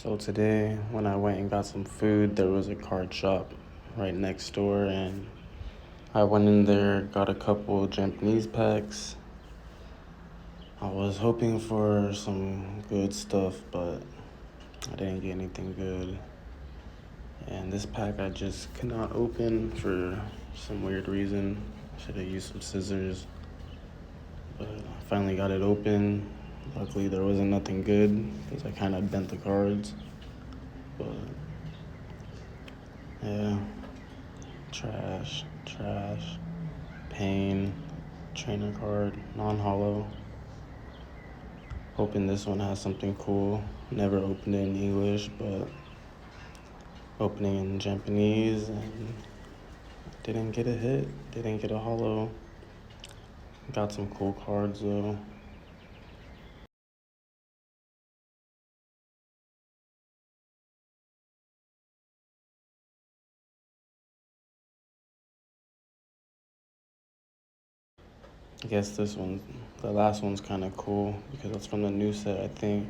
So today, when I went and got some food, there was a card shop right next door, and I went in there, got a couple Japanese packs. I was hoping for some good stuff, but I didn't get anything good. And this pack I just could not open for some weird reason. Should have used some scissors, but I finally got it open. Luckily, there wasn't nothing good because I kind of bent the cards. But yeah, trash, pain, trainer card, non-hollow. Hoping this one has something cool. Never opened it in English, but opening in Japanese, and didn't get a hit, didn't get a hollow. Got some cool cards though. I guess the last one's kind of cool because it's from the new set, I think.